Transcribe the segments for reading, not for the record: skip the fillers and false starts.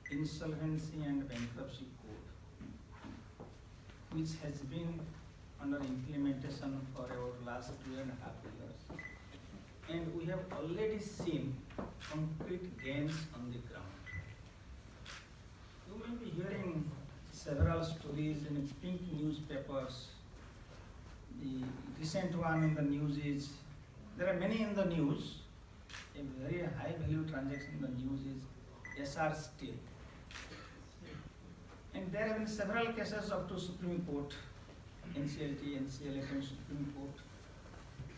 Insolvency and Bankruptcy Code, which has been under implementation for about last 2.5 years. And we have already seen concrete gains on the ground. You may be hearing several stories in pink newspapers. The recent one in the news is, there are many in the news. A very high value transaction in the news is SR Steel. And there have been several cases up to Supreme Court, NCLT, NCLT and Supreme Court.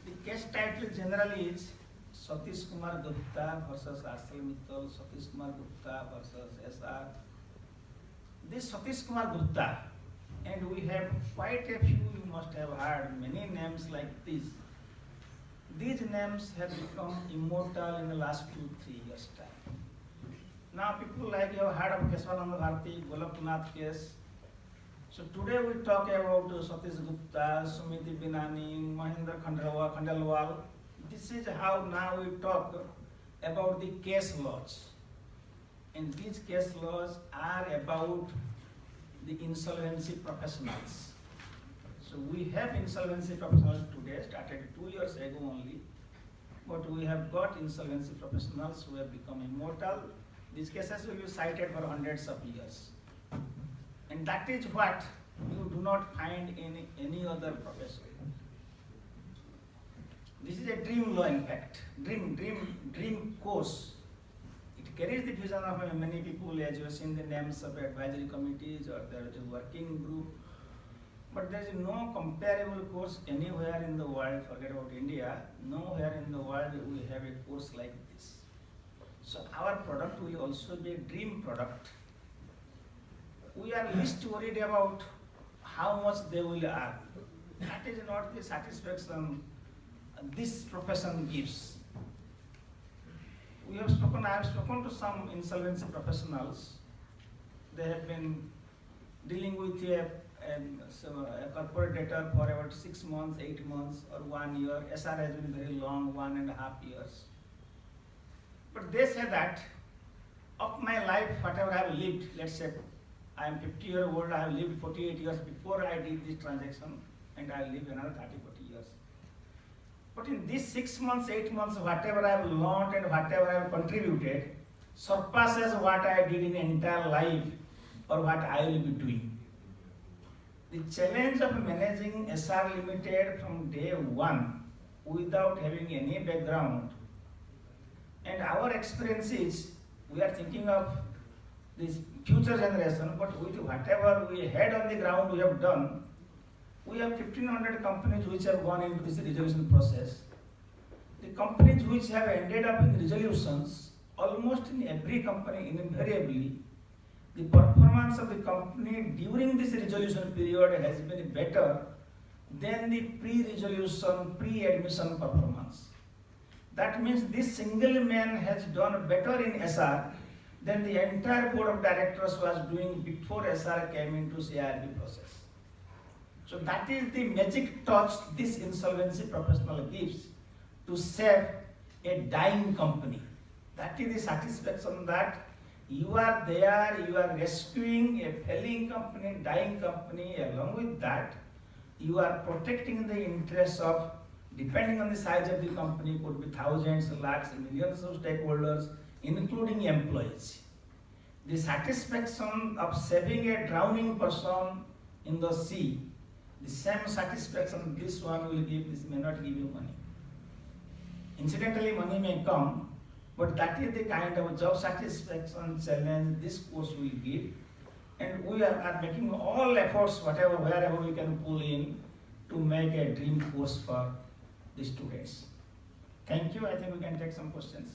The case title generally is Satish Kumar Gupta versus ArcelorMittal, Satish Kumar Gupta versus SR. This Satish Kumar Gupta, and we have quite a few, you must have heard many names like this. These names have become immortal in the last 2-3 years' time. Now people like you have heard of Keswananda Bharati, Golapnath case. So today we talk about Satish Gupta, Sumiti Binani, Mahendra Khandelwal. This is how now we talk about the case laws. And these case laws are about the insolvency professionals. So we have insolvency professionals today, started 2 years ago only, but we have got insolvency professionals who have become immortal. These cases will be cited for hundreds of years. And that is what you do not find in any other profession. This is a dream law, in fact, dream course. It carries the vision of many people, as you have seen the names of advisory committees or there is a working group. But there is no comparable course anywhere in the world, forget about India, nowhere in the world we have a course like this. So our product will also be a dream product. We are least worried about how much they will earn. That is not the satisfaction this profession gives. I have spoken to some insolvency professionals. They have been dealing with a corporate debtor for about 6 months, 8 months, or 1 year. SR has been very long, 1.5 years. But they say that of my life, whatever I have lived, let's say I am 50 years old, I have lived 48 years before I did this transaction, and I will live another 30-40 years. But in these 6 months, 8 months, whatever I have learned and whatever I have contributed surpasses what I did in entire life or what I will be doing. The challenge of managing SR Limited from day one without having any background, and our experience is we are thinking of this future generation, but with whatever we had on the ground we have done, we have 1,500 companies which have gone into this resolution process. The companies which have ended up in resolutions, almost in every company invariably, the performance of the company during this resolution period has been better than the pre-resolution, pre-admission performance. That means this single man has done better in SR than the entire board of directors was doing before SR came into CIRB process. So that is the magic touch this insolvency professional gives to save a dying company. That is the satisfaction that you are there, you are rescuing a failing company, dying company. Along with that, you are protecting the interests of, depending on the size of the company, could be thousands, lakhs, millions of stakeholders, including employees. The satisfaction of saving a drowning person in the sea, the same satisfaction this one will give, this may not give you money. Incidentally, money may come, but that is the kind of job satisfaction challenge this course will give. And we are making all efforts, wherever we can pull in, to make a dream course for the students. Thank you. I think we can take some questions.